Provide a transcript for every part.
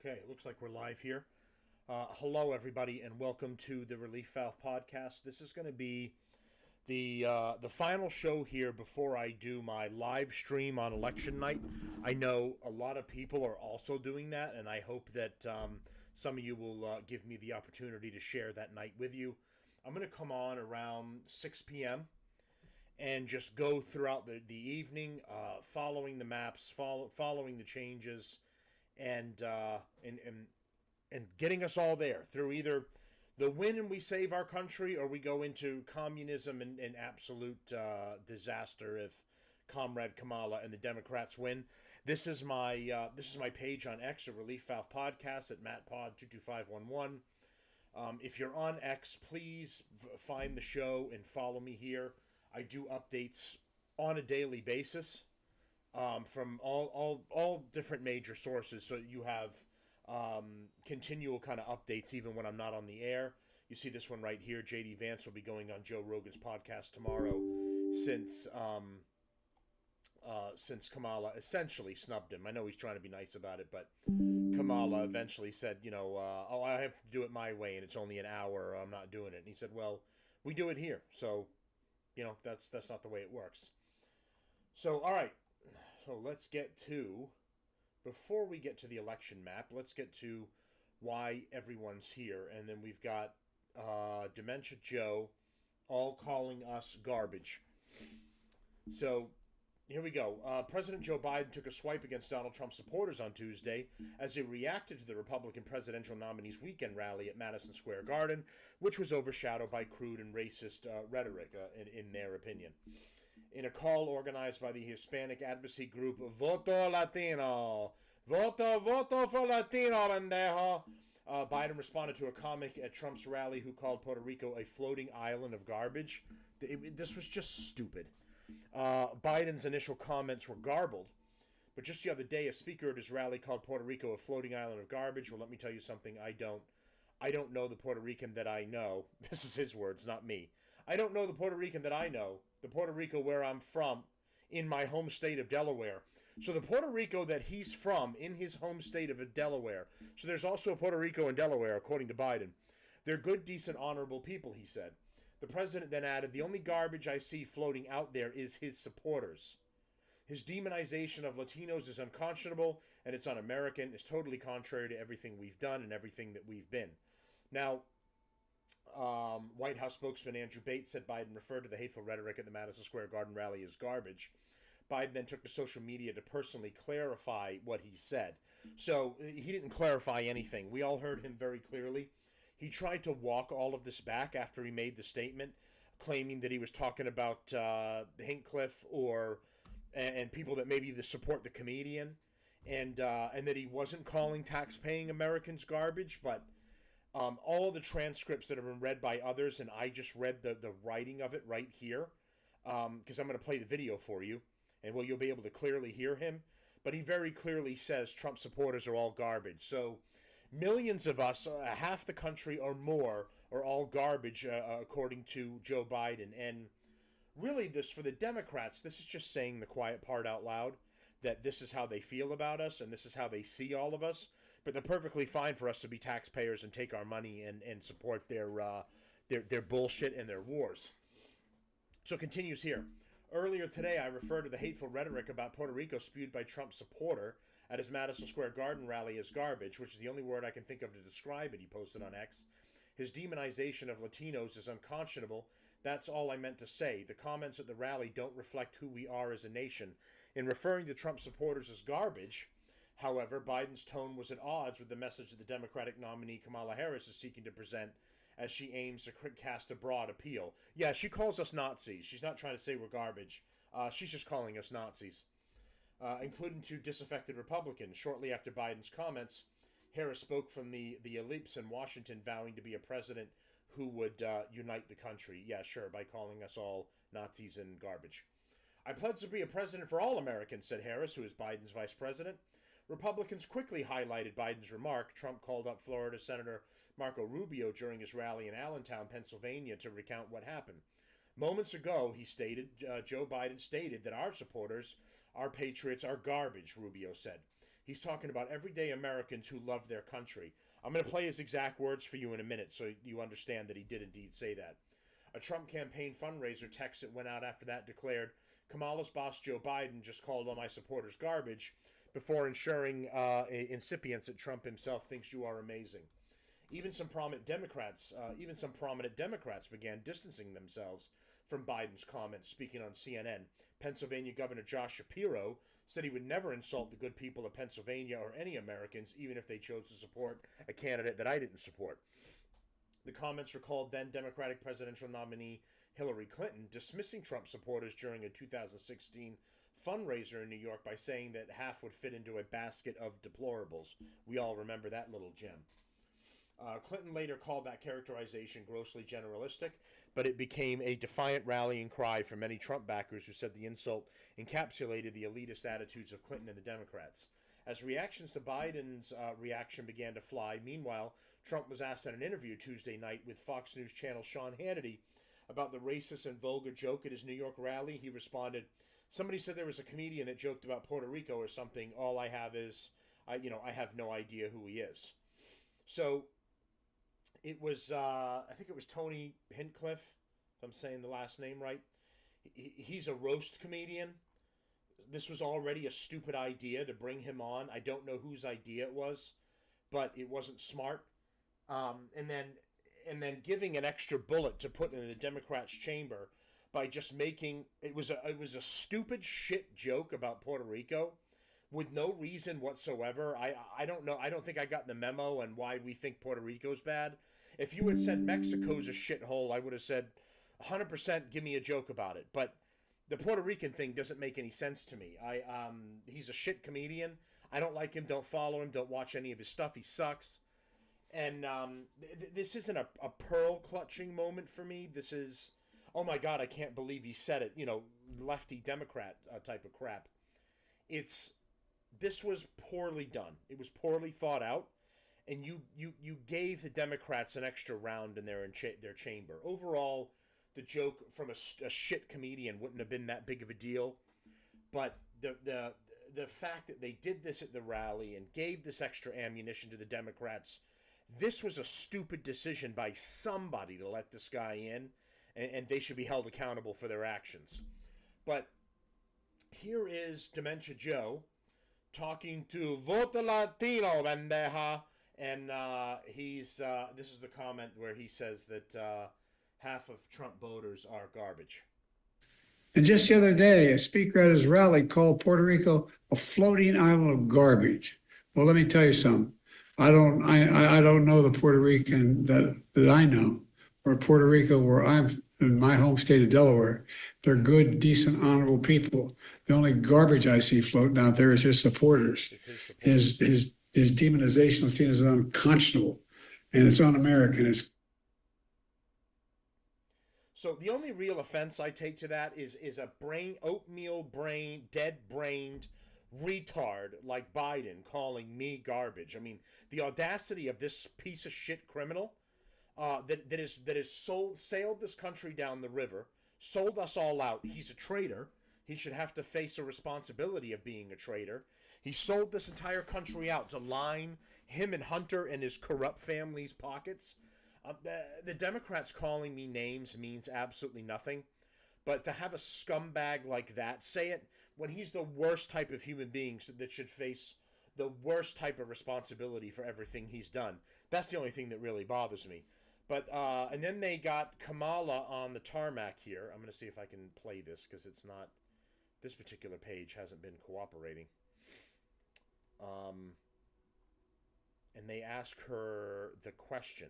Okay, it looks like we're live here. Hello, everybody, and welcome to the Relief Valve podcast. This is going to be the final show here before I do my live stream on election night. I know a lot of people are also doing that, and I hope that some of you will give me the opportunity to share that night with you. I'm going to come on around 6 p.m. and just go throughout the evening, following the maps, following the changes, and getting us all there through either the win and we save our country, or we go into communism and absolute disaster if Comrade Kamala and the Democrats win. This is my page on X, a Relief Valve Podcast at MattPod22511. If you're on X, please find the show and follow me here. I do updates on a daily basis from all different major sources, so you have continual kind of updates even when I'm not on the air. You see this one right here. J.D. Vance will be going on Joe Rogan's podcast tomorrow, since Kamala essentially snubbed him. I know he's trying to be nice about it, but Kamala eventually said, I have to do it my way, and it's only an hour, or I'm not doing it. And he said, well, we do it here, so that's not the way it works. So, all right. So let's get to, before we get to the election map, let's get to why everyone's here. And then we've got Dementia Joe all calling us garbage. So here we go. President Joe Biden took a swipe against Donald Trump supporters on Tuesday as he reacted to the Republican presidential nominee's weekend rally at Madison Square Garden, which was overshadowed by crude and racist rhetoric, in their opinion. In a call organized by the Hispanic advocacy group Voto Latino, voto for Latino, pendejo, Biden responded to a comic at Trump's rally who called Puerto Rico a floating island of garbage. This was just stupid. Biden's initial comments were garbled, but just the other day, a speaker at his rally called Puerto Rico a floating island of garbage. Well, let me tell you something. I don't know the Puerto Rican that I know. This is his words, not me. I don't know the Puerto Rican that I know, the Puerto Rico where I'm from, in my home state of Delaware. So the Puerto Rico that he's from, in his home state of Delaware. So there's also a Puerto Rico in Delaware, according to Biden. They're good, decent, honorable people, he said. The president then added, the only garbage I see floating out there is his supporters. His demonization of Latinos is unconscionable, and it's un-American. It's totally contrary to everything we've done and everything that we've been. Now, White House spokesman Andrew Bates said Biden referred to the hateful rhetoric at the Madison Square Garden rally as garbage. Biden then took to social media to personally clarify what he said. So he didn't clarify anything. We all heard him very clearly. He tried to walk all of this back after he made the statement, claiming that he was talking about Hinckliffe and people that maybe support the comedian, and that he wasn't calling tax-paying Americans garbage. But all of the transcripts that have been read by others, and I just read the writing of it right here, because I'm going to play the video for you, and you'll be able to clearly hear him. But he very clearly says Trump supporters are all garbage. So millions of us, half the country or more, are all garbage, according to Joe Biden. And really, for the Democrats, this is just saying the quiet part out loud, that this is how they feel about us and this is how they see all of us. But they're perfectly fine for us to be taxpayers and take our money and support their bullshit and their wars. So it continues here. Earlier today, I referred to the hateful rhetoric about Puerto Rico spewed by Trump's supporter at his Madison Square Garden rally as garbage, which is the only word I can think of to describe it, he posted on X. His demonization of Latinos is unconscionable. That's all I meant to say. The comments at the rally don't reflect who we are as a nation. In referring to Trump supporters as garbage, however, Biden's tone was at odds with the message that the Democratic nominee Kamala Harris is seeking to present as she aims to cast a broad appeal. Yeah, she calls us Nazis. She's not trying to say we're garbage. She's just calling us Nazis, including two disaffected Republicans. Shortly after Biden's comments, Harris spoke from the ellipse in Washington, vowing to be a president who would unite the country. Yeah, sure, by calling us all Nazis and garbage. I pledge to be a president for all Americans, said Harris, who is Biden's vice president. Republicans quickly highlighted Biden's remark. Trump called up Florida Senator Marco Rubio during his rally in Allentown, Pennsylvania, to recount what happened. Moments ago, he stated, Joe Biden stated that our supporters, our patriots, are garbage, Rubio said. He's talking about everyday Americans who love their country. I'm going to play his exact words for you in a minute so you understand that he did indeed say that. A Trump campaign fundraiser text that went out after that declared, Kamala's boss Joe Biden just called all my supporters garbage before ensuring incipients that Trump himself thinks you are amazing. Even some prominent Democrats began distancing themselves from Biden's comments. Speaking on CNN, Pennsylvania Governor Josh Shapiro said he would never insult the good people of Pennsylvania or any Americans, even if they chose to support a candidate that I didn't support. The comments recalled then Democratic presidential nominee Hillary Clinton dismissing Trump supporters during a 2016 fundraiser in New York by saying that half would fit into a basket of deplorables. We all remember that little gem. Clinton later called that characterization grossly generalistic, but it became a defiant rallying cry for many Trump backers who said the insult encapsulated the elitist attitudes of Clinton and the Democrats. As reactions to Biden's reaction began to fly, meanwhile, Trump was asked in an interview Tuesday night with Fox News Channel Sean Hannity about the racist and vulgar joke at his New York rally. He responded, somebody said there was a comedian that joked about Puerto Rico or something. All I have is, I have no idea who he is. So it was, I think it was Tony Hinchcliffe, if I'm saying the last name right. He's a roast comedian. This was already a stupid idea to bring him on. I don't know whose idea it was, but it wasn't smart. And then giving an extra bullet to put in the Democrats' chamber by just making it was a stupid shit joke about Puerto Rico with no reason whatsoever. I don't know. I don't think I got the memo on why we think Puerto Rico's bad. If you had said Mexico's a shithole, I would have said 100% give me a joke about it. But the Puerto Rican thing doesn't make any sense to me. He's a shit comedian. I don't like him. Don't follow him. Don't watch any of his stuff. He sucks. And this isn't a pearl clutching moment for me. This is, oh my God, I can't believe he said it. Lefty Democrat type of crap. This was poorly done. It was poorly thought out. And you gave the Democrats an extra round in their chamber. Overall, the joke from a shit comedian wouldn't have been that big of a deal. But the fact that they did this at the rally and gave this extra ammunition to the Democrats, this was a stupid decision by somebody to let this guy in, and they should be held accountable for their actions. But here is Dementia Joe talking to Vote Latino, bendeja. And this is the comment where he says that half of Trump voters are garbage. And just the other day, a speaker at his rally called Puerto Rico a floating island of garbage. Well, let me tell you something. I don't know the Puerto Rican that I know, or Puerto Rico, where I'm in my home state of Delaware. They're good, decent, honorable people. The only garbage I see floating out there is his supporters. His demonization of seen as unconscionable, and it's un-American. So the only real offense I take to that is a oatmeal brain, dead-brained retard like Biden calling me garbage. I mean, the audacity of this piece of shit criminal that has sailed this country down the river, sold us all out. He's a traitor. He should have to face a responsibility of being a traitor. He sold this entire country out to line him and Hunter and his corrupt family's pockets. The Democrats calling me names means absolutely nothing. But to have a scumbag like that say it when he's the worst type of human being that should face the worst type of responsibility for everything he's done, that's the only thing that really bothers me. But and then they got Kamala on the tarmac here. I'm going to see if I can play this because it's not, this particular page hasn't been cooperating. And they ask her the question.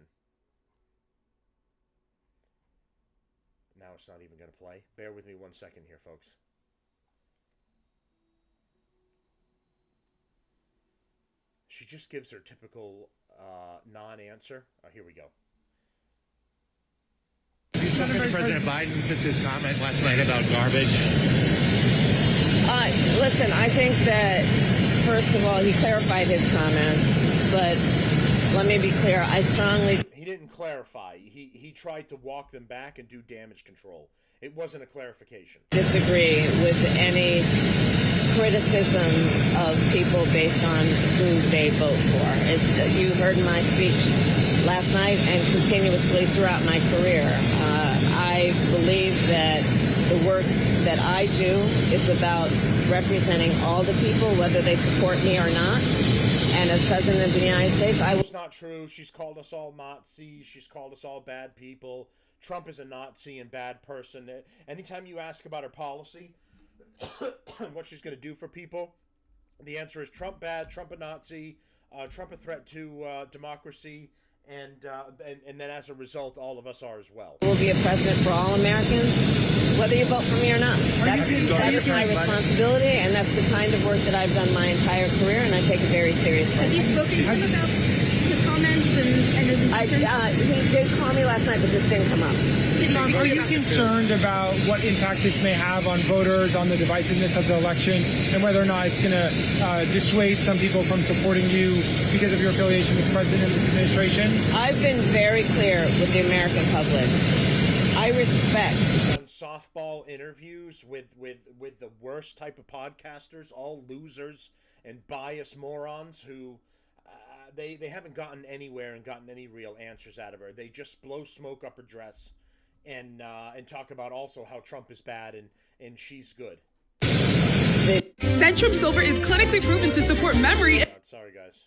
Now it's not even going to play. Bear with me 1 second here, folks. She just gives her typical non-answer. Here we go. President Biden since his comment last night about garbage? Listen, I think that, first of all, he clarified his comments, but let me be clear. I strongly... He didn't clarify. He tried to walk them back and do damage control. It wasn't a clarification. Disagree with any criticism of people based on who they vote for. You heard my speech last night and continuously throughout my career. I believe that the work that I do is about representing all the people, whether they support me or not. And as President of the United States, It's not true. She's called us all Nazis. She's called us all bad people. Trump is a Nazi and bad person. Anytime you ask about her policy, what she's going to do for people, the answer is Trump bad, Trump a Nazi, Trump a threat to democracy, and then as a result, all of us are as well. I will be a president for all Americans, whether you vote for me or not. That is my responsibility, and that's the kind of work that I've done my entire career, and I take it very seriously. Have you spoken to him about his comments and his decisions? He did call me last night, but this didn't come up. Are you concerned about what impact this may have on voters, on the divisiveness of the election, and whether or not it's going to dissuade some people from supporting you because of your affiliation with the president and this administration? I've been very clear with the American public. I respect. Softball interviews with the worst type of podcasters, all losers and biased morons who they haven't gotten anywhere and gotten any real answers out of her. They just blow smoke up her dress and talk about also how Trump is bad and she's good. Centrum Silver is clinically proven to support memory. Sorry, guys.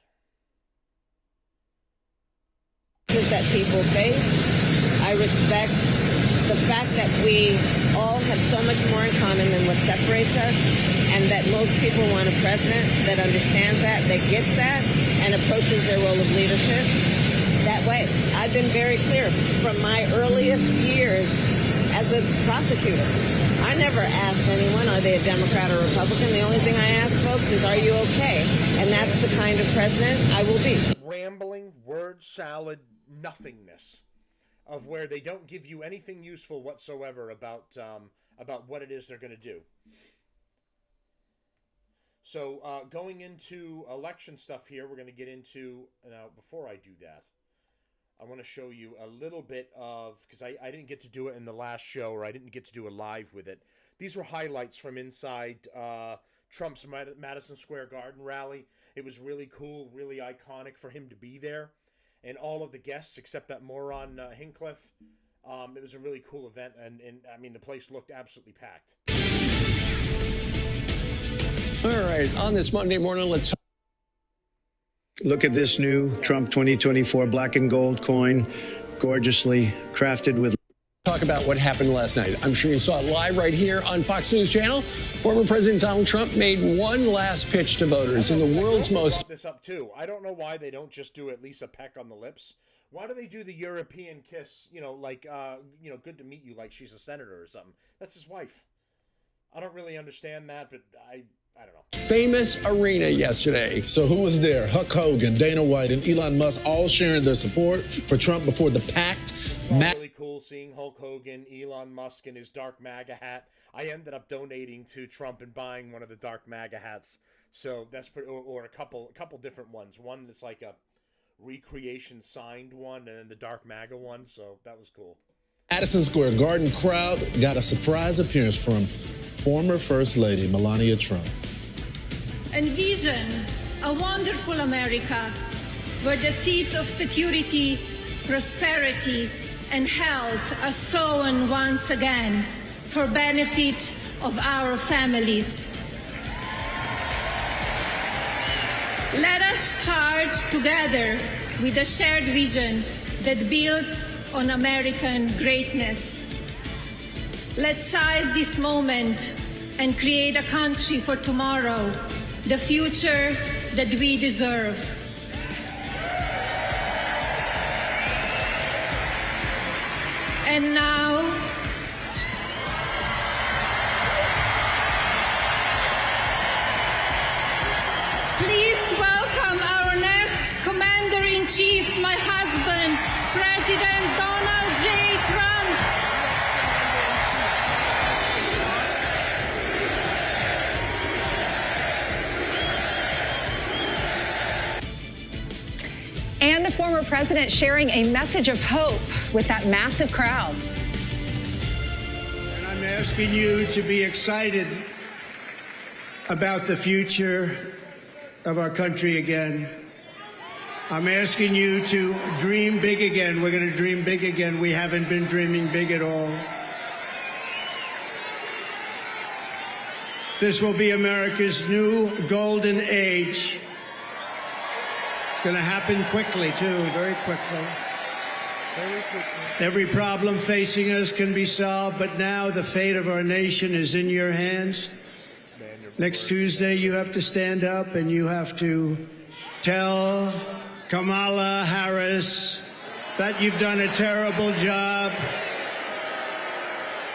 That people face. I respect the fact that we all have so much more in common than what separates us, and that most people want a president that understands that gets that, and approaches their role of leadership that way. I've been very clear from my earliest years as a prosecutor. I never asked anyone, are they a Democrat or Republican? The only thing I ask folks is, are you okay? And that's the kind of president I will be. Rambling, word salad, nothingness of where they don't give you anything useful whatsoever about what it is they're going to do. So going into election stuff here, we're going to get into, now before I do that, I want to show you a little bit of, because I didn't get to do it in the last show, or I didn't get to do a live with it. These were highlights from inside Trump's Madison Square Garden rally. It was really cool, really iconic for him to be there. And all of the guests, except that moron Hincliffe, it was a really cool event. And I mean, the place looked absolutely packed. All right, on this Monday morning, let's look at this new Trump 2024 black and gold coin, gorgeously crafted with. talk about what happened last night. I'm sure you saw it live right here on Fox News Channel. Former President Donald Trump made one last pitch to voters in the world's most. This up too. I don't know why they don't just do at least a peck on the lips. Why do they do the European kiss? You know, like good to meet you, like she's a senator or something. That's his wife. I don't really understand that, but I don't know. Famous arena yesterday. So who was there? Hulk Hogan, Dana White, and Elon Musk all sharing their support for Trump before the packed. Really cool seeing Hulk Hogan, Elon Musk in his dark MAGA hat. I ended up donating to Trump and buying one of the dark MAGA hats. So that's pretty, or a couple different ones. One that's like a recreation signed one, and then the dark MAGA one. So that was cool. Madison Square Garden crowd got a surprise appearance from former First Lady Melania Trump. Envision a wonderful America where the seeds of security, prosperity, and health are sown once again for benefit of our families. Let us charge together with a shared vision that builds on American greatness. Let's seize this moment and create a country for tomorrow, the future that we deserve. And now, please welcome our next Commander-in-Chief, my husband, President Donald J. Trump. And the former president sharing a message of hope with that massive crowd. And I'm asking you to be excited about the future of our country again. I'm asking you to dream big again. We're going to dream big again. We haven't been dreaming big at all. This will be America's new golden age. It's going to happen quickly, too, very quickly. Very quickly. Every problem facing us can be solved, but now the fate of our nation is in your hands. Next Tuesday, you have to stand up and you have to tell Kamala Harris that you've done a terrible job,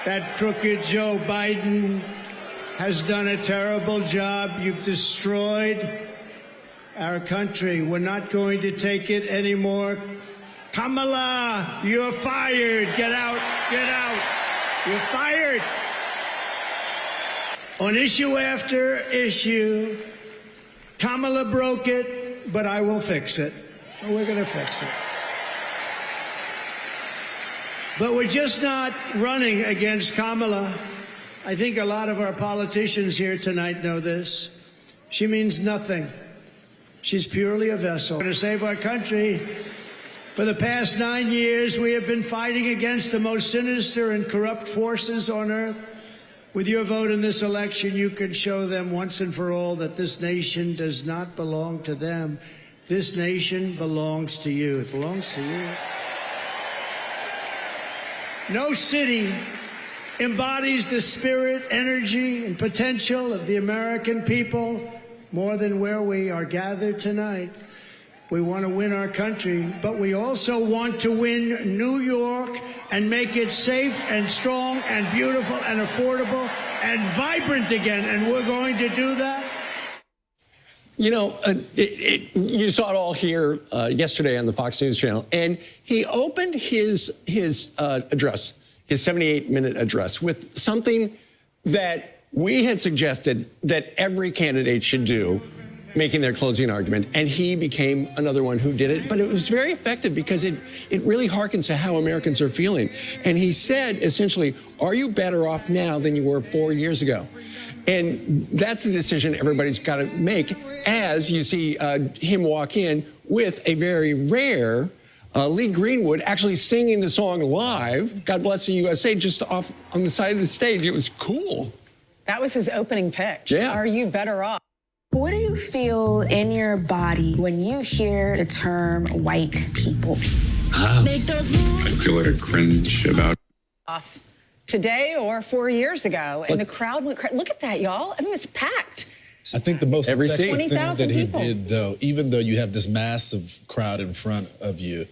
that crooked Joe Biden has done a terrible job. You've destroyed our country. We're not going to take it anymore. Kamala, you're fired. Get out. Get out. You're fired. On issue after issue, Kamala broke it, but I will fix it. So we're going to fix it. But we're just not running against Kamala. I think a lot of our politicians here tonight know this. She means nothing. She's purely a vessel. To save our country, for the past 9 years, we have been fighting against the most sinister and corrupt forces on earth. With your vote in this election, you can show them once and for all that this nation does not belong to them. This nation belongs to you. It belongs to you. No city embodies the spirit, energy, and potential of the American people more than where we are gathered tonight. We want to win our country, but we also want to win New York and make it safe and strong and beautiful and affordable and vibrant again. And we're going to do that. You know, you saw it all here yesterday on the Fox News channel, and he opened his address, his 78-minute address, with something that we had suggested that every candidate should do, making their closing argument, and he became another one who did it. But it was very effective because it really harkens to how Americans are feeling. And he said, essentially, are you better off now than you were 4 years ago? And that's a decision everybody's got to make as you see him walk in with a very rare Lee Greenwood actually singing the song live, God Bless the USA, just off on the side of the stage. It was cool. That was his opening pitch. Yeah. Are you better off? What do you feel in your body when you hear the term white people? I feel like a cringe about Off today or 4 years ago, and the crowd went crazy. Look at that, y'all. I mean, it was packed. I think the most effective thing 20,000 that he people. did, though, even though you have this massive crowd in front of you,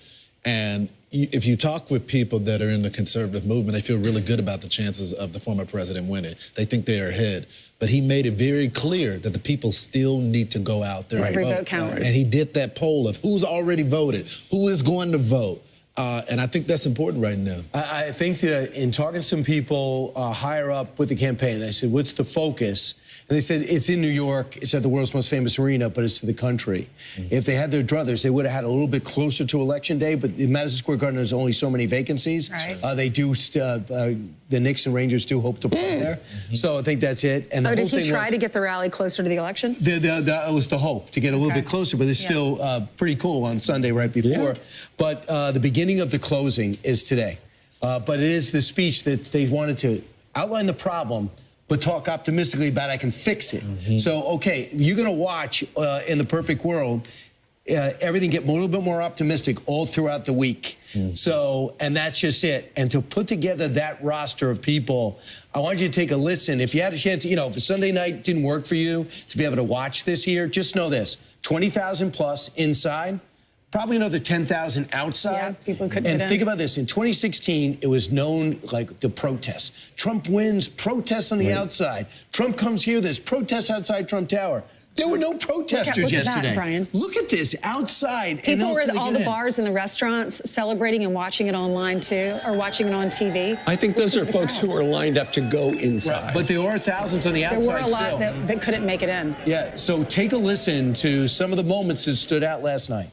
and if you talk with people that are in the conservative movement, they feel really good about the chances of the former president winning. They think they are ahead. But he made it very clear that the people still need to go out there and Every vote. vote counts. And he did that poll of who's already voted, who is going to vote. And I think that's important right now. I think that in talking to some people higher up with the campaign, I said, what's the focus? And they said, it's in New York. It's at the world's most famous arena, but it's to the country. Mm-hmm. If they had their druthers, they would have had a little bit closer to Election Day, but in Madison Square Garden, there's only so many vacancies. Right. They do, the Knicks and Rangers do hope to play there. Mm-hmm. So I think that's it. And the Did whole he try to get the rally closer to the election? That was the hope, to get a little bit closer, but it's still pretty cool on Sunday right before. Yeah. But the beginning of the closing is today. But it is the speech that they wanted to outline the problem, but talk optimistically about I can fix it. Mm-hmm. So, okay, you're going to watch in the perfect world, everything get a little bit more optimistic all throughout the week. Mm-hmm. So, and that's just it. And to put together that roster of people, I want you to take a listen. If you had a chance, you know, if Sunday night didn't work for you to be able to watch this here, just know this, 20,000 plus inside, probably another 10,000 outside. Yeah, people could and fit think in. about this. In 2016, it was known like the protests. Trump wins, protests on the outside. Trump comes here, there's protests outside Trump Tower. There were no protesters look at yesterday. that, Brian. Look at this outside. People were at all the bars and the restaurants celebrating and watching it online too, or watching it on TV. I think those are folks who are lined up to go inside. Right. But there are thousands on the outside There were a lot still. that couldn't make it in. Yeah, so take a listen to some of the moments that stood out last night.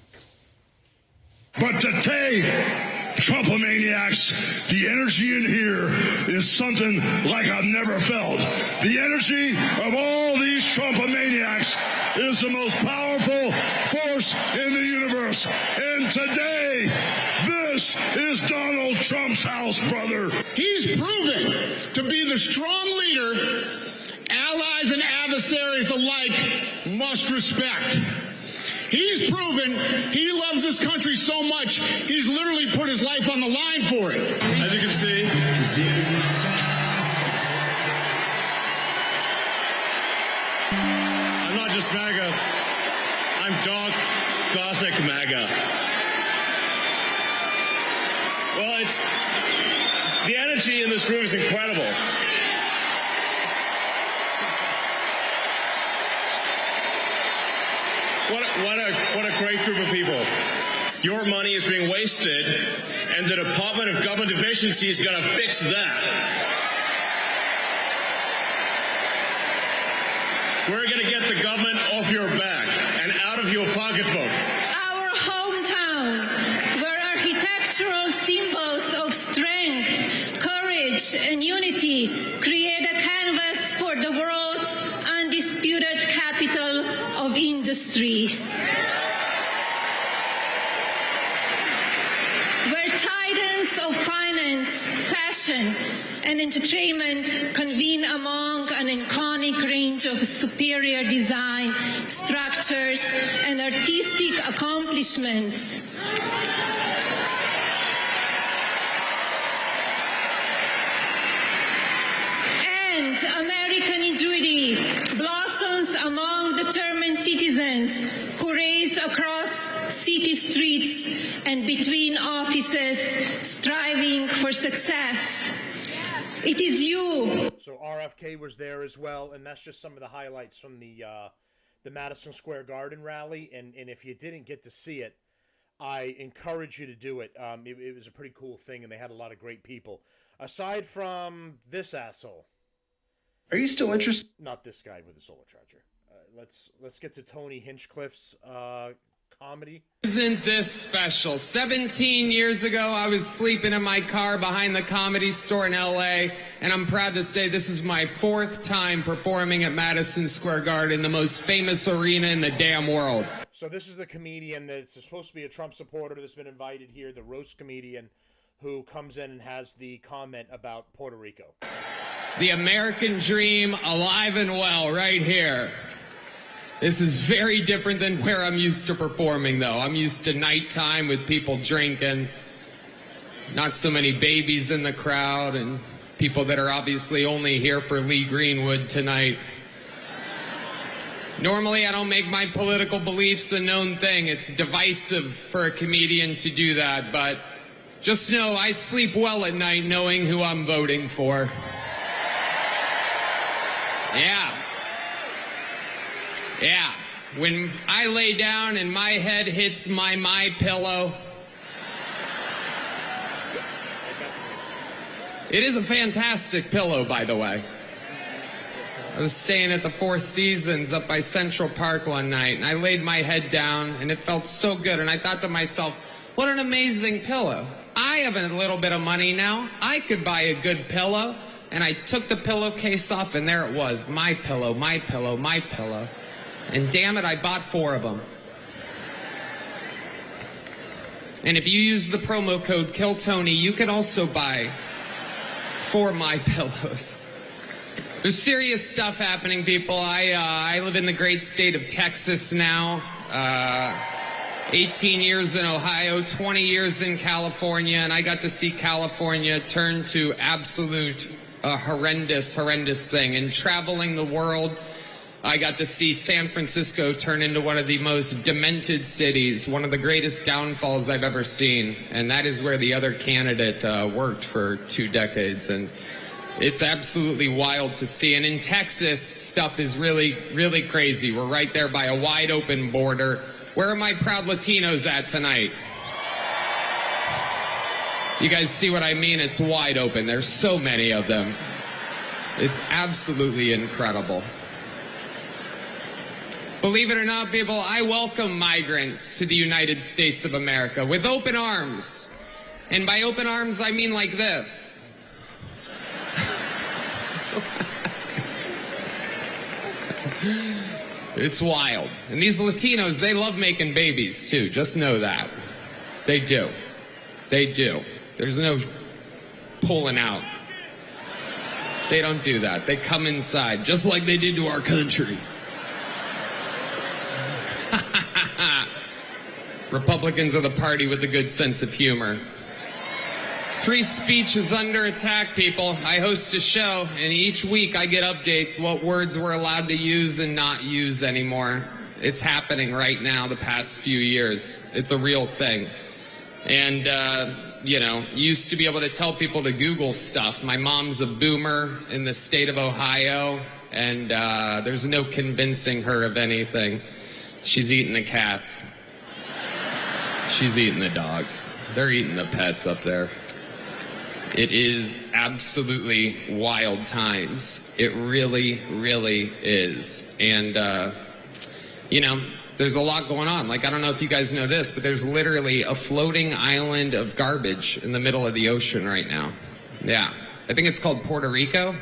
But today, Trumpomaniacs, the energy in here is something like I've never felt. The energy of all these Trumpomaniacs is the most powerful force in the universe. And today, this is Donald Trump's house, brother. He's proven to be the strong leader allies and adversaries alike must respect. He's proven he loves this country so much, he's literally put his life on the line for it. As you can see, I'm not just MAGA, I'm dark, gothic MAGA. Well, the energy in this room is incredible. What a great group of people. Your money is being wasted, and the Department of Government Efficiency is going to fix that. We're going to get the government off your back and out of your pocketbook. Our hometown, where architectural symbols of strength, courage, and unity create a canvas for the world's undisputed capital of industry. Where titans of finance, fashion, and entertainment convene among an iconic range of superior design, structures, and artistic accomplishments. And American ingenuity blossoms among determined citizens who race across city streets and between offices, striving for success. It is you. So RFK was there as well, and that's just some of the highlights from the Madison Square Garden rally. And if you didn't get to see it, I encourage you to do it. It was a pretty cool thing, and they had a lot of great people. Aside from this asshole. Are you still interested? Not this guy with the solar charger. Let's get to Tony Hinchcliffe's comedy. Isn't this special? 17 years ago, I was sleeping in my car behind the Comedy Store in L.A., and I'm proud to say this is my 4th time performing at Madison Square Garden, the most famous arena in the damn world. So this is the comedian that's supposed to be a Trump supporter that's been invited here, the roast comedian, who comes in and has the comment about Puerto Rico. The American dream alive and well right here. This is very different than where I'm used to performing, though. I'm used to nighttime with people drinking, not so many babies in the crowd, and people that are obviously only here for Lee Greenwood tonight. Normally, I don't make my political beliefs a known thing. It's divisive for a comedian to do that, but just know I sleep well at night knowing who I'm voting for. Yeah. When I lay down and my head hits my pillow, it is a fantastic pillow, by the way. I was staying at the Four Seasons up by Central Park one night, and I laid my head down, and it felt so good, and I thought to myself, what an amazing pillow. I have a little bit of money now. I could buy a good pillow. And I took the pillowcase off, and there it was. My pillow, my pillow, my pillow. And damn it, I bought 4 of them. And if you use the promo code KILLTONY, you can also buy 4 My Pillows. There's serious stuff happening, people. I live in the great state of Texas now. 18 years in Ohio, 20 years in California, and I got to see California turn to absolute horrendous thing. And traveling the world, I got to see San Francisco turn into one of the most demented cities, one of the greatest downfalls I've ever seen. And that is where the other candidate worked for 2 decades. And it's absolutely wild to see. And in Texas, stuff is really crazy. We're right there by a wide open border. Where are my proud Latinos at tonight? You guys see what I mean? It's wide open. There's so many of them. It's absolutely incredible. Believe it or not, people, I welcome migrants to the United States of America with open arms. And by open arms, I mean like this. It's wild. And these Latinos, they love making babies too. Just know that. They do. They do. There's no pulling out. They don't do that. They come inside, just like they did to our country. Republicans are the party with a good sense of humor. Free speech is under attack, people. I host a show, and each week I get updates what words we're allowed to use and not use anymore. It's happening right now the past few years. It's a real thing. And, you know, used to be able to tell people to Google stuff. My mom's a boomer in the state of Ohio, and there's no convincing her of anything. She's eating the cats. She's eating the dogs. They're eating the pets up there. It is absolutely wild times. It really, really is. And, you know, there's a lot going on. Like, I don't know if you guys know this, but there's literally a floating island of garbage in the middle of the ocean right now. Yeah. I think it's called Puerto Rico.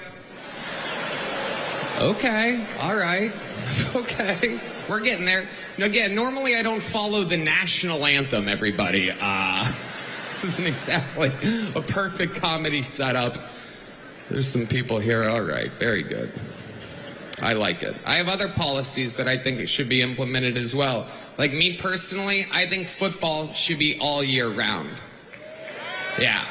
Okay. All right. Okay. We're getting there. Now, again, normally I don't follow the national anthem, everybody. This isn't exactly a perfect comedy setup. There's some people here. All right. Very good. I like it. I have other policies that I think it should be implemented as well. Like me personally, I think football should be all year round. Yeah.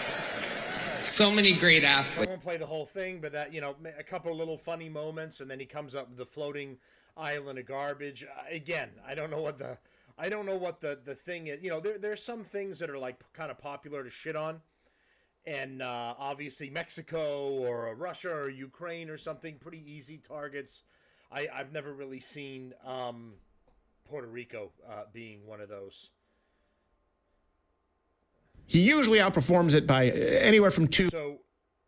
So many great athletes. I won't play the whole thing, but that, you know, a couple of little funny moments, and then he comes up with the floating island of garbage. Again, I don't know what the thing is. You know, there's some things that are like kind of popular to shit on. And obviously Mexico or Russia or Ukraine or something, pretty easy targets. I've never really seen Puerto Rico being one of those. He usually outperforms it by anywhere from 2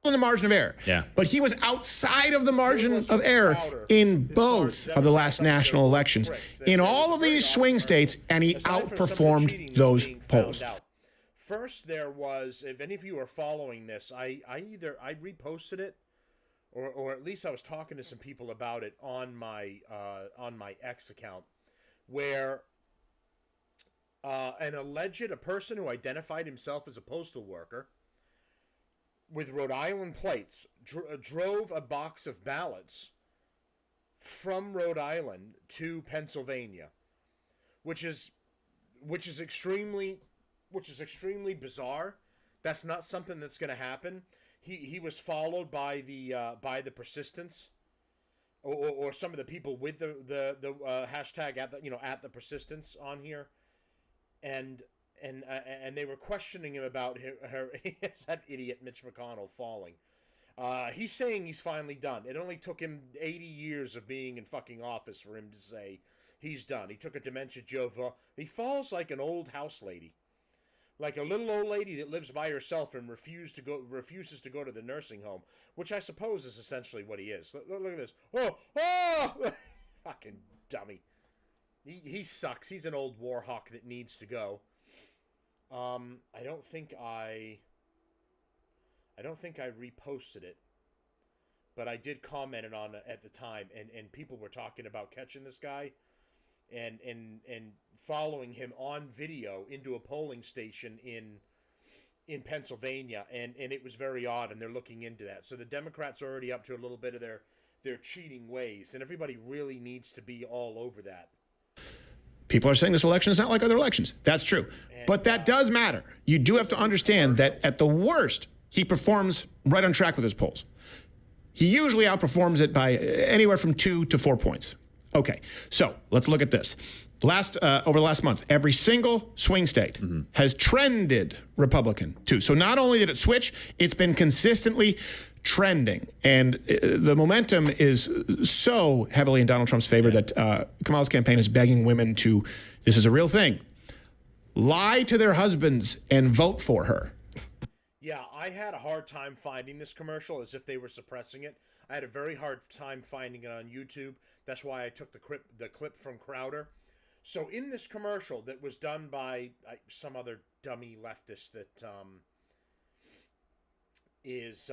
in the margin of error. Yeah. But he was outside of the margin of error in both of the last national elections, in all of these swing states, and he outperformed those polls. First, there was, if any of you are following this, I reposted it, or at least I was talking to some people about it on my X account, where a person who identified himself as a postal worker with Rhode Island plates drove a box of ballots from Rhode Island to Pennsylvania, which is extremely bizarre. That's not something that's going to happen. He was followed by the persistence, or some of the people with the hashtag at the persistence on here, and they were questioning him about her that idiot Mitch McConnell falling. He's saying he's finally done. It only took him 80 years of being in fucking office for him to say he's done. He took a dementia Jova. He falls like an old house lady. Like a little old lady that lives by herself and refuses to go to the nursing home, which I suppose is essentially what he is. Look at this. Oh! Fucking dummy. He sucks. He's an old war hawk that needs to go. I don't think I reposted it, but I did comment it on at the time, and people were talking about catching this guy and following him on video into a polling station in Pennsylvania, and it was very odd, and they're looking into that. So the Democrats are already up to a little bit of their cheating ways, and everybody really needs to be all over that. People are saying this election is not like other elections. That's true. But that does matter. You do have to understand that at the worst, he performs right on track with his polls. He usually outperforms it by anywhere from 2 to 4 points. Okay, so let's look at this. Over the last month, every single swing state has trended Republican too. So not only did it switch, it's been consistently trending. And the momentum is so heavily in Donald Trump's favor that Kamala's campaign is begging women to, this is a real thing, lie to their husbands and vote for her. Yeah, I had a hard time finding this commercial, as if they were suppressing it. I had a very hard time finding it on YouTube. That's why I took the clip from Crowder. So in this commercial that was done by some other dummy leftist that is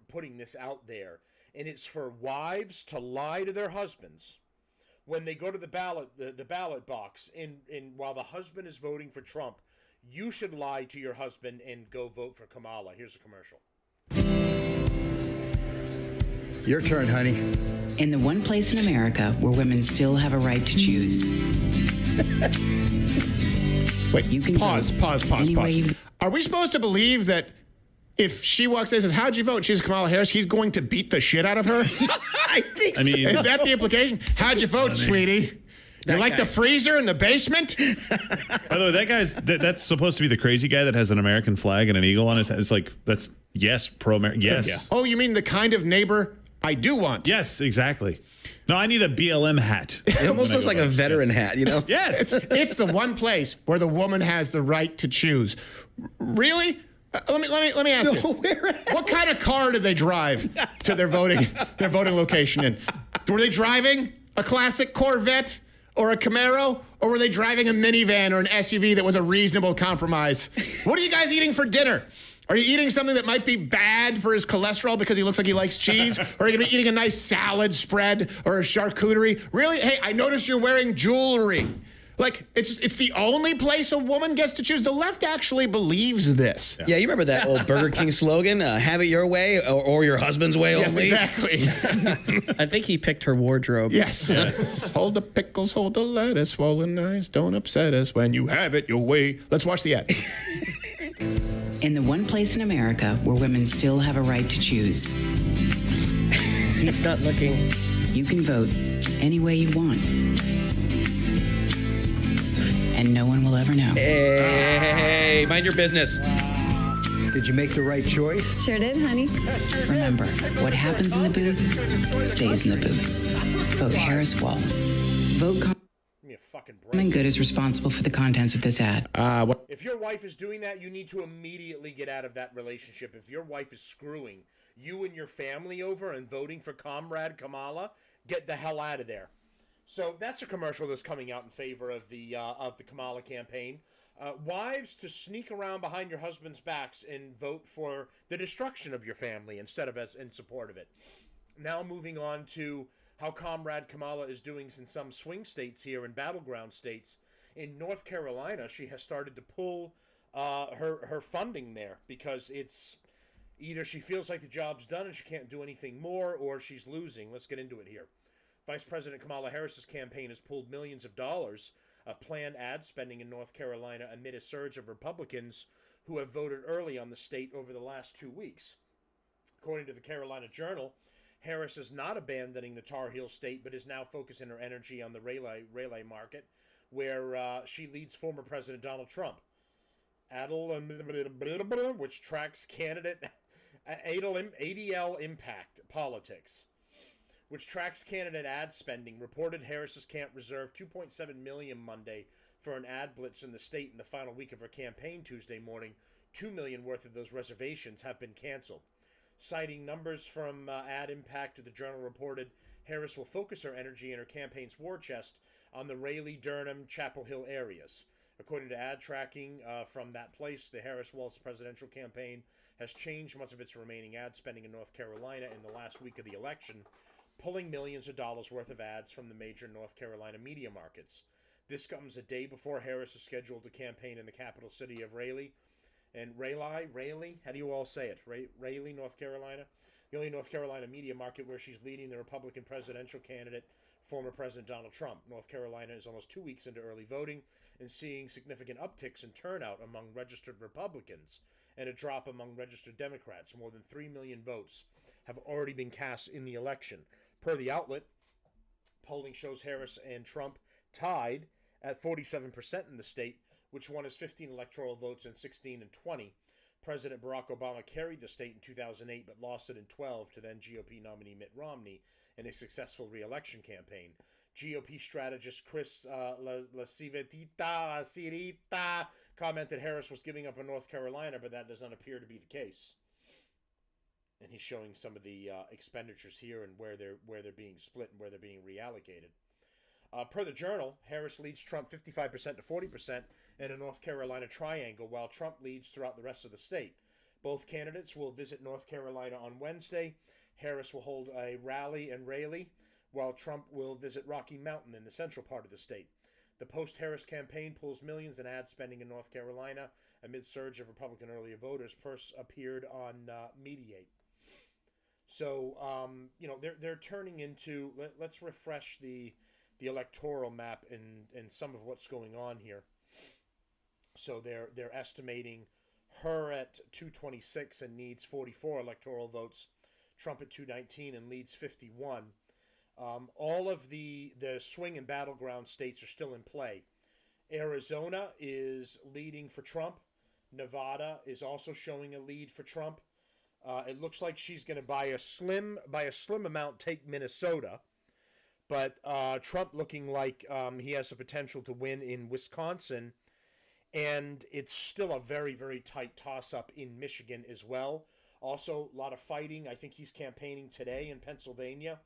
putting this out there, and it's for wives to lie to their husbands when they go to the ballot box, and while the husband is voting for Trump, you should lie to your husband and go vote for Kamala. Here's a commercial. Your turn, honey. In the one place in America where women still have a right to choose. Wait, you can pause. You... Are we supposed to believe that if she walks in and says, how'd you vote? She's Kamala Harris. He's going to beat the shit out of her? I think so. Is that the implication? How'd you vote, sweetie? You like the freezer in the basement? By the way, that's supposed to be the crazy guy that has an American flag and an eagle on his head. It's like, that's, yes, pro-American, yes. Yeah. Oh, you mean the kind of neighbor I do want? Yes, exactly. No, I need a BLM hat. It almost looks like a veteran hat, you know? Yes. It's the one place where the woman has the right to choose. Really? Let me ask you. What kind of car did they drive to their voting location in? Were they driving a classic Corvette or a Camaro, or were they driving a minivan or an SUV that was a reasonable compromise? What are you guys eating for dinner? Are you eating something that might be bad for his cholesterol because he looks like he likes cheese? Or are you going to be eating a nice salad spread or a charcuterie? Really? Hey, I noticed you're wearing jewelry. Like, it's the only place a woman gets to choose. The left actually believes this. Yeah, you remember that old Burger King slogan, have it your way or your husband's way only? Yes, exactly. I think he picked her wardrobe. Yes. Hold the pickles, hold the lettuce, swollen eyes, don't upset us when you have it your way. Let's watch the ad. In the one place in America where women still have a right to choose. He's not looking. You can vote any way you want. And no one will ever know. Hey, mind your business. Did you make the right choice? Sure did, honey. Remember, what happens in the booth stays in the booth. Vote Harris Walls. Vote Common Good is responsible for the contents of this ad. If your wife is doing that, you need to immediately get out of that relationship. If your wife is screwing you and your family over and voting for Comrade Kamala, get the hell out of there. So that's a commercial that's coming out in favor of the Kamala campaign. Wives to sneak around behind your husband's backs and vote for the destruction of your family instead of as in support of it. Now moving on to how Comrade Kamala is doing in some swing states here and battleground states. In North Carolina, she has started to pull her funding there because it's either she feels like the job's done and she can't do anything more, or she's losing. Let's get into it here. Vice President Kamala Harris's campaign has pulled millions of dollars of planned ad spending in North Carolina amid a surge of Republicans who have voted early on the state over the last 2 weeks. According to the Carolina Journal, Harris is not abandoning the Tar Heel state, but is now focusing her energy on the Raleigh market, where she leads former President Donald Trump. ADL, which tracks candidate ADL Impact Politics, which tracks candidate ad spending, reported Harris's camp reserved $2.7 million Monday for an ad blitz in the state in the final week of her campaign Tuesday morning. $2 million worth of those reservations have been canceled. Citing numbers from Ad Impact, the Journal reported Harris will focus her energy in her campaign's war chest on the Raleigh, Durham, Chapel Hill areas. According to ad tracking from that place, the Harris-Walz presidential campaign has changed much of its remaining ad spending in North Carolina in the last week of the election, pulling millions of dollars worth of ads from the major North Carolina media markets. This comes a day before Harris is scheduled to campaign in the capital city of Raleigh. And Raleigh, how do you all say it? Raleigh, North Carolina? The only North Carolina media market where she's leading the Republican presidential candidate, former President Donald Trump. North Carolina is almost 2 weeks into early voting and seeing significant upticks in turnout among registered Republicans and a drop among registered Democrats. More than 3 million votes have already been cast in the election. Per the outlet, polling shows Harris and Trump tied at 47% in the state, which won as 15 electoral votes in 16 and 20. President Barack Obama carried the state in 2008, but lost it in 12 to then GOP nominee Mitt Romney in a successful re-election campaign. GOP strategist Chris LaCivita commented Harris was giving up on North Carolina, but that does not appear to be the case. And he's showing some of the expenditures here and where they're being split and where they're being reallocated. Per the Journal, Harris leads Trump 55% to 40% in a North Carolina triangle, while Trump leads throughout the rest of the state. Both candidates will visit North Carolina on Wednesday. Harris will hold a rally in Raleigh, while Trump will visit Rocky Mountain in the central part of the state. The post-Harris campaign pulls millions in ad spending in North Carolina amid surge of Republican early voters. First appeared on Mediate. So, they're turning into. Let's refresh the electoral map and some of what's going on here. So they're estimating her at 226 and needs 44 electoral votes. Trump at 219 and leads 51. All of the swing and battleground states are still in play. Arizona is leading for Trump. Nevada is also showing a lead for Trump. It looks like she's going to by a slim amount take Minnesota, but Trump looking like he has the potential to win in Wisconsin, and it's still a very, very tight toss-up in Michigan as well. Also, a lot of fighting. I think he's campaigning today in Pennsylvania.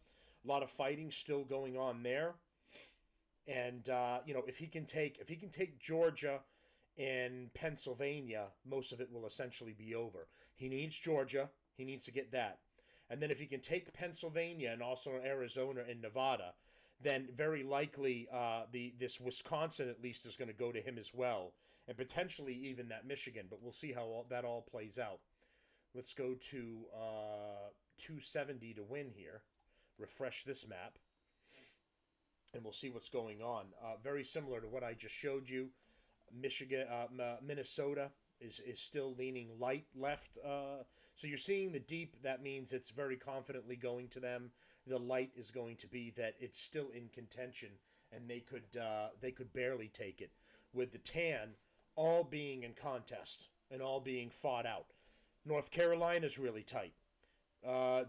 A lot of fighting still going on there, and if he can take Georgia and Pennsylvania, most of it will essentially be over. He needs Georgia. He needs to get that. And then if he can take Pennsylvania and also Arizona and Nevada, then very likely this Wisconsin at least is going to go to him as well, and potentially even that Michigan. But we'll see how that all plays out. Let's go to 270 to win here. Refresh this map, and we'll see what's going on. Very similar to what I just showed you. Minnesota is still leaning light left. So you're seeing the deep. That means it's very confidently going to them. The light is going to be that it's still in contention, and they could barely take it. With the tan all being in contest and all being fought out. North Carolina is really tight.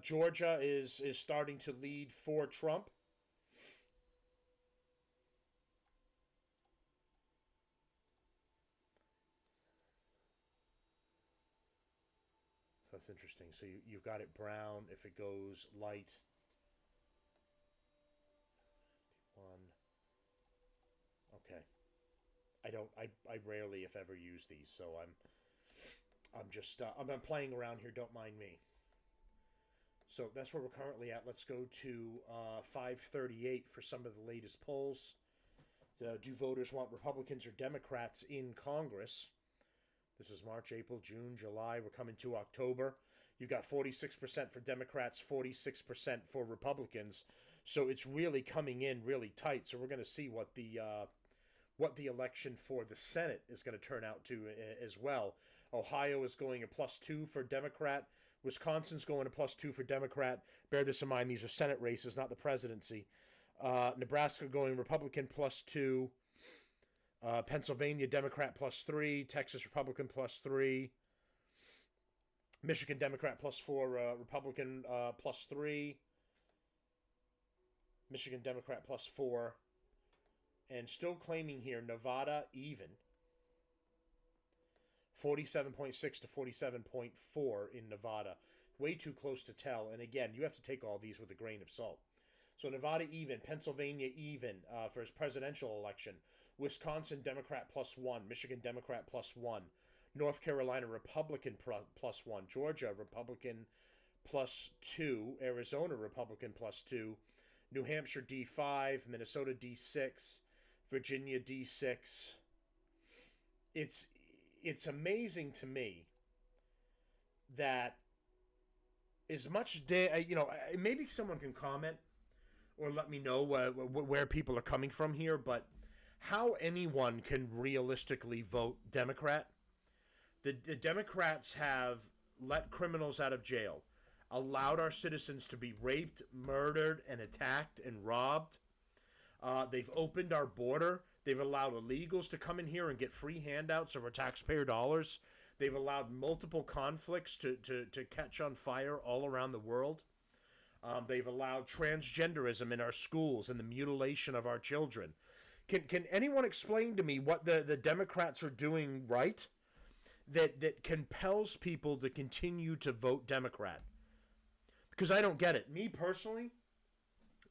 Georgia is starting to lead for Trump. So that's interesting. So you've got it brown. If it goes light, 1. Okay. I rarely, if ever, use these. So I'm just I'm playing around here. Don't mind me. So that's where we're currently at. Let's go to 538 for some of the latest polls. Do voters want Republicans or Democrats in Congress? This is March, April, June, July. We're coming to October. You've got 46% for Democrats, 46% for Republicans. So it's really coming in really tight. So we're going to see what the election for the Senate is going to turn out to as well. Ohio is going a +2 for Democrat. Wisconsin's going a +2 for Democrat. Bear this in mind, these are Senate races, not the presidency. Nebraska going Republican +2. Pennsylvania Democrat +3. Texas Republican +3. Michigan Democrat +4. Republican +3. Michigan Democrat +4. And still claiming here Nevada even. 47.6 to 47.4 in Nevada. Way too close to tell. And again, you have to take all these with a grain of salt. So Nevada even, Pennsylvania even for his presidential election. Wisconsin Democrat +1, Michigan Democrat +1, North Carolina Republican +1, Georgia Republican +2, Arizona Republican +2, New Hampshire D5, Minnesota D6, Virginia D6. It's amazing to me that as much maybe someone can comment or let me know where people are coming from here, but how anyone can realistically vote Democrat. The Democrats have let criminals out of jail, allowed our citizens to be raped, murdered, and attacked and robbed. They've opened our border. They've allowed illegals to come in here and get free handouts of our taxpayer dollars. They've allowed multiple conflicts to catch on fire all around the world. They've allowed transgenderism in our schools and the mutilation of our children. Can anyone explain to me what the Democrats are doing right that compels people to continue to vote Democrat? Because I don't get it. Me personally,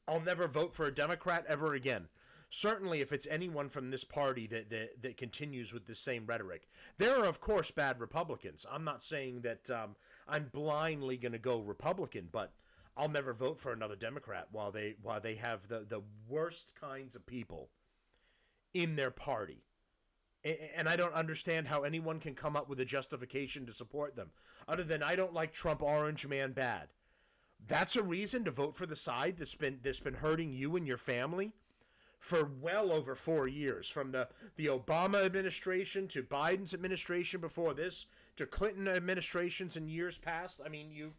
I'll never vote for a Democrat ever again. certainly if it's anyone from this party that continues with the same rhetoric. There are, of course, bad Republicans. I'm not saying that I'm blindly going to go Republican, but I'll never vote for another Democrat while they have the worst kinds of people in their party. And I don't understand how anyone can come up with a justification to support them, other than I don't like Trump, orange man bad. That's a reason to vote for the side that's been hurting you and your family for well over 4 years, from the Obama administration to Biden's administration before this to Clinton administrations in years past. I mean, you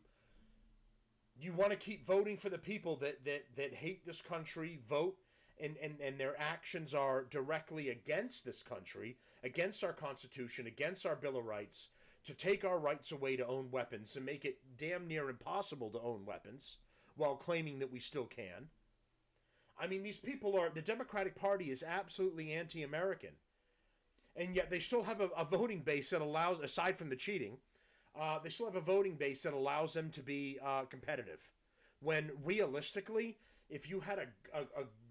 want to keep voting for the people that hate this country, vote, and their actions are directly against this country, against our Constitution, against our Bill of Rights, to take our rights away to own weapons and make it damn near impossible to own weapons while claiming that we still can. I mean, these people the Democratic Party is absolutely anti-American. And yet they still have a voting base that allows, aside from the cheating, they still have a voting base that allows them to be competitive. When realistically, if you had a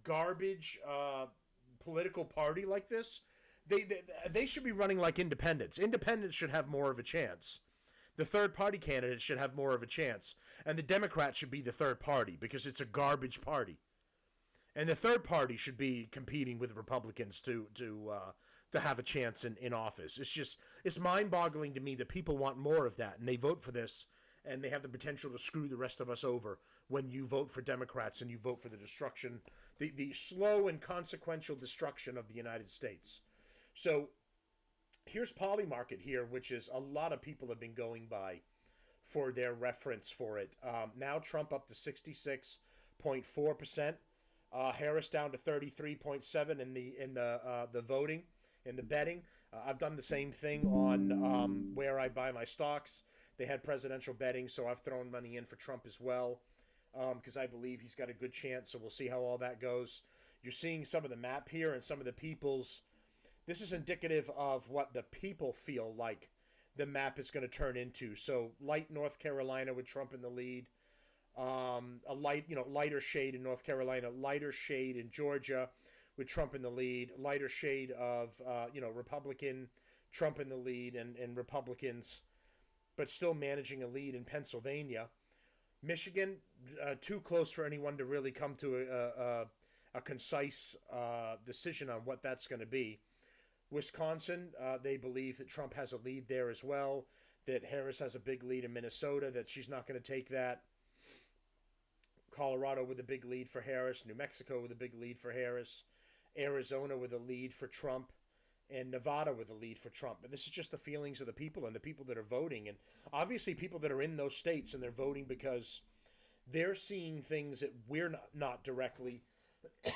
garbage political party like this, they should be running like independents. Independents should have more of a chance. The third party candidates should have more of a chance. And the Democrats should be the third party because it's a garbage party. And the third party should be competing with Republicans to have a chance in office. It's mind-boggling to me that people want more of that, and they vote for this, and they have the potential to screw the rest of us over when you vote for Democrats and you vote for the destruction, the slow and consequential destruction of the United States. So here's Polymarket here, which is a lot of people have been going by for their reference for it. Now Trump up to 66.4%. Harris down to 33.7 in the voting, in the betting. I've done the same thing on where I buy my stocks. They had presidential betting, so I've thrown money in for Trump as well because I believe he's got a good chance. So we'll see how all that goes. You're seeing some of the map here and some of the people's. This is indicative of what the people feel like the map is going to turn into. So light North Carolina with Trump in the lead. A lighter shade in North Carolina, lighter shade in Georgia with Trump in the lead, lighter shade of, Republican, Trump in the lead and Republicans, but still managing a lead in Pennsylvania. Michigan, too close for anyone to really come to a concise decision on what that's going to be. Wisconsin, they believe that Trump has a lead there as well, that Harris has a big lead in Minnesota, that she's not going to take that. Colorado with a big lead for Harris, New Mexico with a big lead for Harris, Arizona with a lead for Trump, and Nevada with a lead for Trump. But this is just the feelings of the people and the people that are voting. And obviously people that are in those states and they're voting because they're seeing things that we're not directly,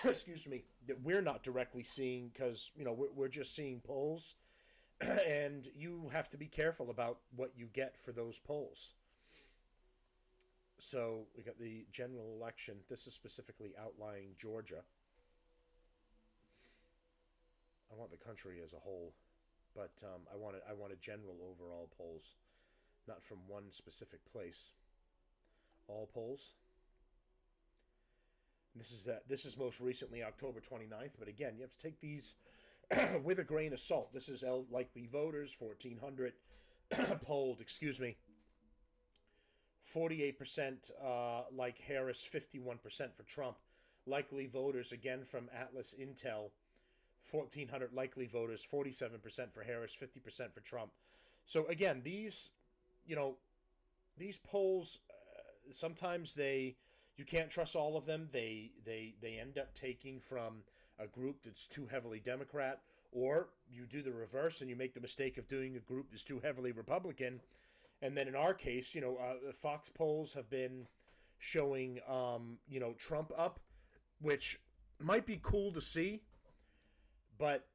excuse me, that we're not directly seeing because, we're just seeing polls. And you have to be careful about what you get for those polls. So we got the general election. This is specifically outlying Georgia. I want the country as a whole, but I want a general overall polls, not from one specific place. All polls. This is most recently October 29th, but again, you have to take these with a grain of salt. This is likely voters, 1,400 polled. Excuse me. 48% like Harris, 51% for Trump. Likely voters, again from Atlas Intel, 1,400 likely voters, 47% for Harris, 50% for Trump. So again, these polls, sometimes you can't trust all of them. They end up taking from a group that's too heavily Democrat, or you do the reverse and you make the mistake of doing a group that's too heavily Republican. And then in our case, Fox polls have been showing, Trump up, which might be cool to see. But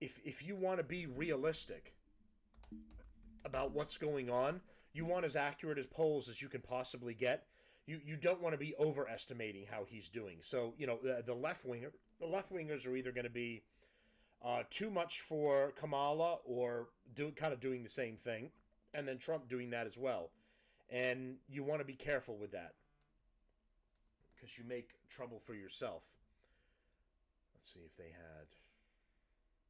if you want to be realistic about what's going on, you want as accurate as polls as you can possibly get. You don't want to be overestimating how he's doing. So, the left-wingers are either going to be too much for Kamala or kind of doing the same thing. And then Trump doing that as well. And you want to be careful with that because you make trouble for yourself. Let's see if they had...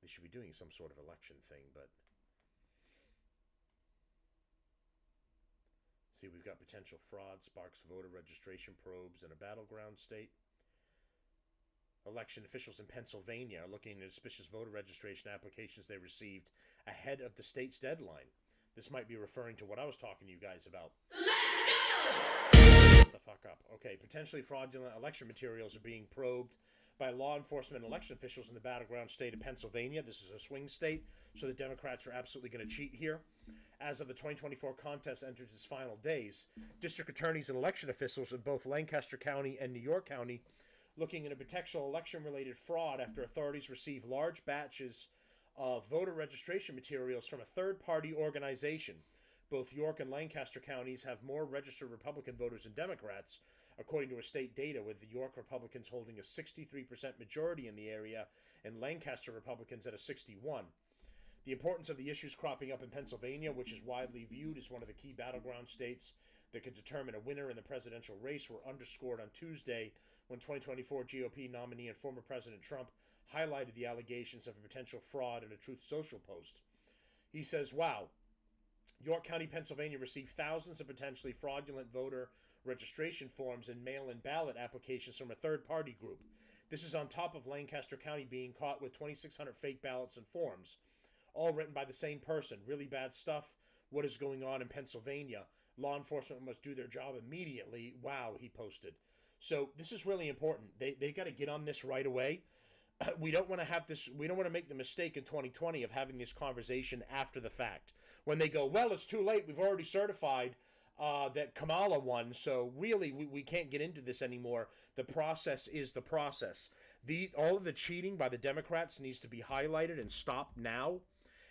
They should be doing some sort of election thing, but... See, we've got potential fraud, sparks voter registration probes in a battleground state. Election officials in Pennsylvania are looking into suspicious voter registration applications they received ahead of the state's deadline. This might be referring to what I was talking to you guys about. Let's go! Shut the fuck up. Okay, potentially fraudulent election materials are being probed by law enforcement and election officials in the battleground state of Pennsylvania. This is a swing state, so the Democrats are absolutely going to cheat here. As of the 2024 contest enters its final days, district attorneys and election officials in both Lancaster County and New York County looking into potential election-related fraud after authorities received large batches of voter registration materials from a third-party organization. Both York and Lancaster counties have more registered Republican voters than Democrats, according to a state data, with the York Republicans holding a 63% majority in the area and Lancaster Republicans at a 61%. The importance of the issues cropping up in Pennsylvania, which is widely viewed as one of the key battleground states that could determine a winner in the presidential race, were underscored on Tuesday when 2024 GOP nominee and former President Trump highlighted the allegations of a potential fraud in a Truth Social post. He says, wow, York County, Pennsylvania received thousands of potentially fraudulent voter registration forms and mail-in ballot applications from a third-party group. This is on top of Lancaster County being caught with 2,600 fake ballots and forms, all written by the same person. Really bad stuff. What is going on in Pennsylvania? Law enforcement must do their job immediately. Wow, he posted. So this is really important. They got to get on this right away. We don't want to have this. We don't want to make the mistake in 2020 of having this conversation after the fact. When they go, well, it's too late. We've already certified that Kamala won. So really, we can't get into this anymore. The process is the process. All of the cheating by the Democrats needs to be highlighted and stopped now.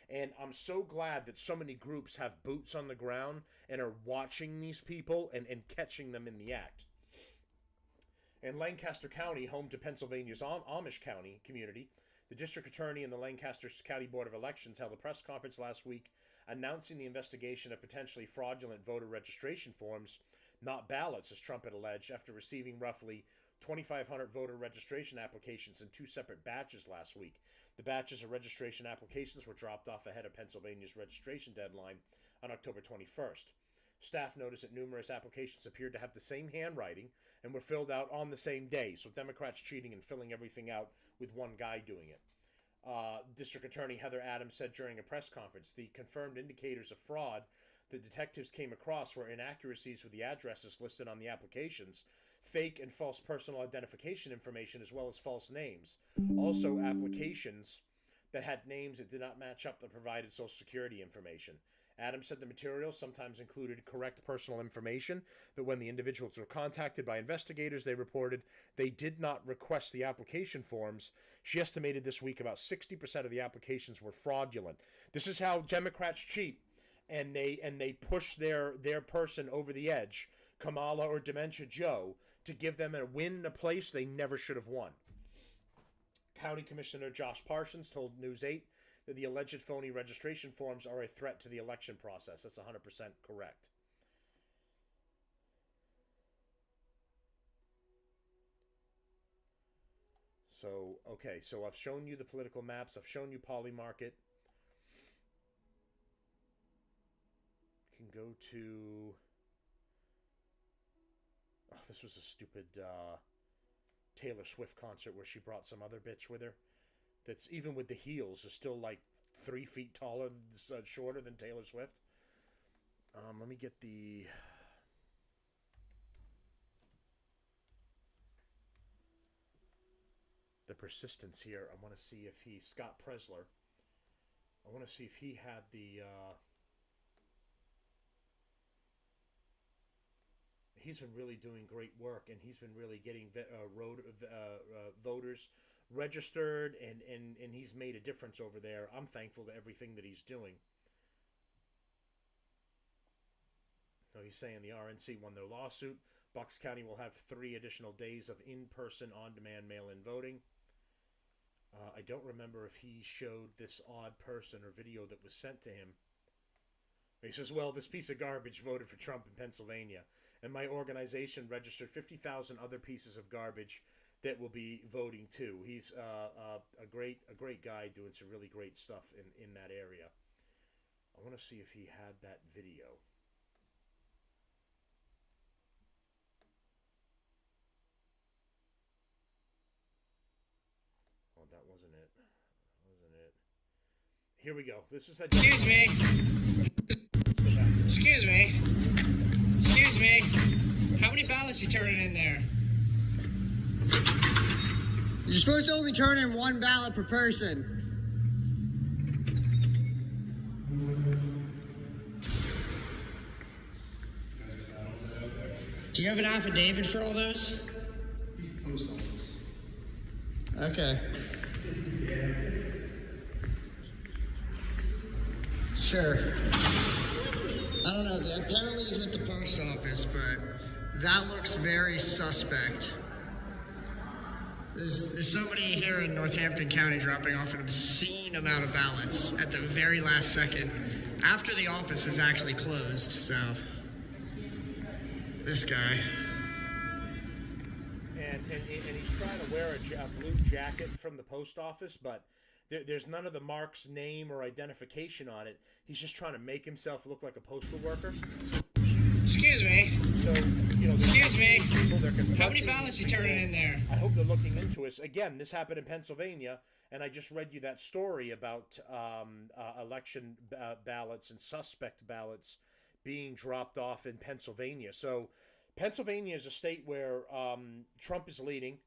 And I'm so glad that so many groups have boots on the ground and are watching these people and catching them in the act. In Lancaster County, home to Pennsylvania's Amish County community, the district attorney and the Lancaster County Board of Elections held a press conference last week announcing the investigation of potentially fraudulent voter registration forms, not ballots, as Trump had alleged, after receiving roughly 2,500 voter registration applications in two separate batches last week. The batches of registration applications were dropped off ahead of Pennsylvania's registration deadline on October 21st. Staff noticed that numerous applications appeared to have the same handwriting and were filled out on the same day, so Democrats cheating and filling everything out with one guy doing it. District Attorney Heather Adams said during a press conference, the confirmed indicators of fraud the detectives came across were inaccuracies with the addresses listed on the applications, fake and false personal identification information, as well as false names. Also, applications that had names that did not match up the provided Social Security information. Adams said the materials sometimes included correct personal information, but when the individuals were contacted by investigators, they reported they did not request the application forms. She estimated this week about 60% of the applications were fraudulent. This is how Democrats cheat, and they push their person over the edge, Kamala or Dementia Joe, to give them a win in a place they never should have won. County Commissioner Josh Parsons told News 8 that the alleged phony registration forms are a threat to the election process. That's 100% correct. So, okay, so I've shown you the political maps. I've shown you Polymarket. You can go to... Oh, this was a stupid Taylor Swift concert where she brought some other bitch with her. That's, even with the heels, is still like 3 feet taller, shorter than Taylor Swift. Let me get the persistence here. I want to see if Scott Presler. I want to see if he had the. He's been really doing great work, and he's been really getting voters registered, and he's made a difference over there. I'm thankful to everything that he's doing. So he's saying the RNC won their lawsuit. Bucks County will have 3 additional days of in-person, on-demand mail-in voting. I don't remember if he showed this odd person or video that was sent to him. He says, well, this piece of garbage voted for Trump in Pennsylvania, and my organization registered 50,000 other pieces of garbage that will be voting too. He's a great guy doing some really great stuff in that area. I want to see if he had that video. Oh, that wasn't it. Here we go. This is a. Excuse me. Excuse me. Excuse me. How many ballots you turning in there? You're supposed to only turn in one ballot per person. Do you have an affidavit for all those? He's the post office. Okay. Sure. I don't know. Apparently he's with the post office, but that looks very suspect. There's somebody here in Northampton County dropping off an obscene amount of ballots at the very last second, after the office is actually closed, so... This guy. And he's trying to wear a blue jacket from the post office, but there's none of the mark's name or identification on it. He's just trying to make himself look like a postal worker. Excuse me. So, you know, excuse me. How many ballots you turning in there? I hope they're looking into us. Again, this happened in Pennsylvania, and I just read you that story about election ballots and suspect ballots being dropped off in Pennsylvania. So Pennsylvania is a state where Trump is leading,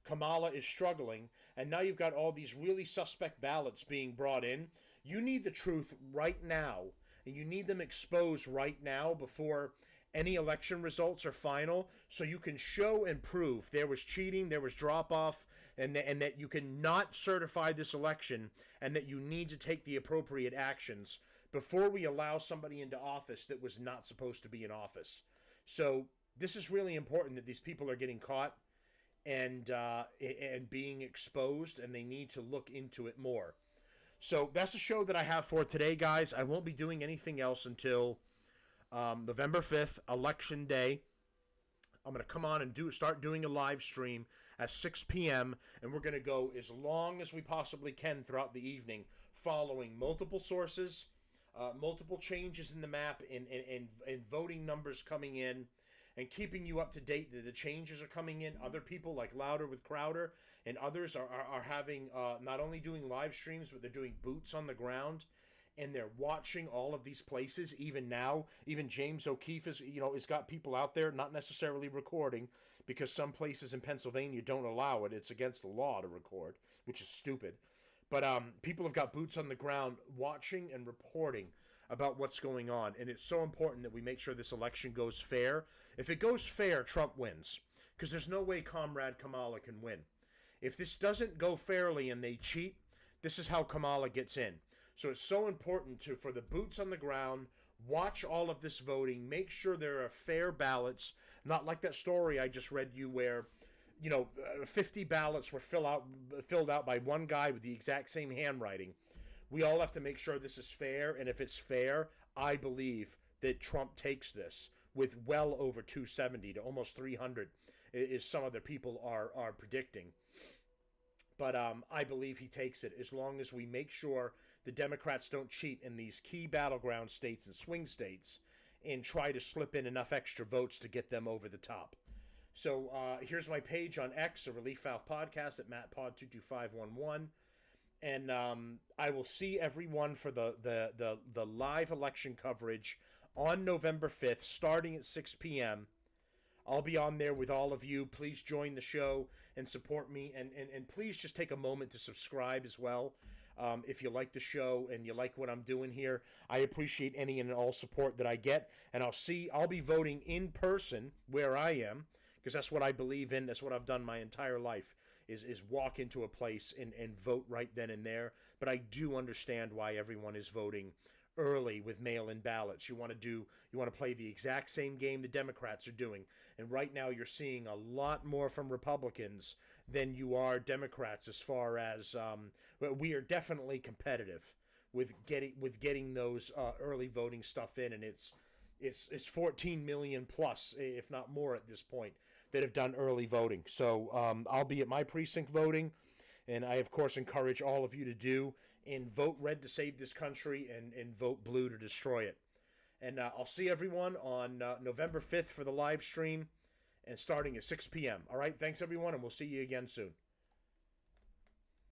Kamala is struggling, and now you've got all these really suspect ballots being brought in. You need the truth right now, and you need them exposed right now before any election results are final, so you can show and prove there was cheating, there was drop-off, and that you can not certify this election, and that you need to take the appropriate actions before we allow somebody into office that was not supposed to be in office. So this is really important that these people are getting caught and being exposed, and they need to look into it more. So that's the show that I have for today, guys. I won't be doing anything else until November 5th, Election Day. I'm going to come on and start doing a live stream at 6 p.m., and we're going to go as long as we possibly can throughout the evening, following multiple sources, multiple changes in the map, and voting numbers coming in, and keeping you up to date that the changes are coming in. Other people like Louder with Crowder and others are having not only doing live streams, but they're doing boots on the ground, and they're watching all of these places. Even now, even James O'Keefe has got people out there not necessarily recording, because some places in Pennsylvania don't allow it. It's against the law to record, which is stupid. But people have got boots on the ground watching and reporting about what's going on. And it's so important that we make sure this election goes fair. If it goes fair, Trump wins. Because there's no way Comrade Kamala can win. If this doesn't go fairly and they cheat, this is how Kamala gets in. So it's so important for the boots on the ground, watch all of this voting, make sure there are fair ballots, not like that story I just read you where 50 ballots were filled out by one guy with the exact same handwriting. We all have to make sure this is fair, and if it's fair, I believe that Trump takes this with well over 270 to almost 300, is some other people are predicting. But I believe he takes it, as long as we make sure the Democrats don't cheat in these key battleground states and swing states and try to slip in enough extra votes to get them over the top. So here's my page on X, a Relief Valve Podcast at MattPod22511. And I will see everyone for the live election coverage on November 5th, starting at 6 p.m. I'll be on there with all of you. Please join the show and support me. And please just take a moment to subscribe as well. If you like the show and you like what I'm doing here, I appreciate any and all support that I get. And I'll be voting in person where I am, because that's what I believe in. That's what I've done my entire life, is walk into a place and vote right then and there. But I do understand why everyone is voting early with mail-in ballots. You want to play the exact same game the Democrats are doing. And right now you're seeing a lot more from Republicans than you are Democrats, as far as we are definitely competitive with getting those early voting stuff in, and it's 14 million plus, if not more at this point, that have done early voting. So I'll be at my precinct voting, and I, of course, encourage all of you to do, and vote red to save this country, and vote blue to destroy it. And I'll see everyone on November 5th for the live stream, and starting at 6 p.m. All right, thanks, everyone, and we'll see you again soon.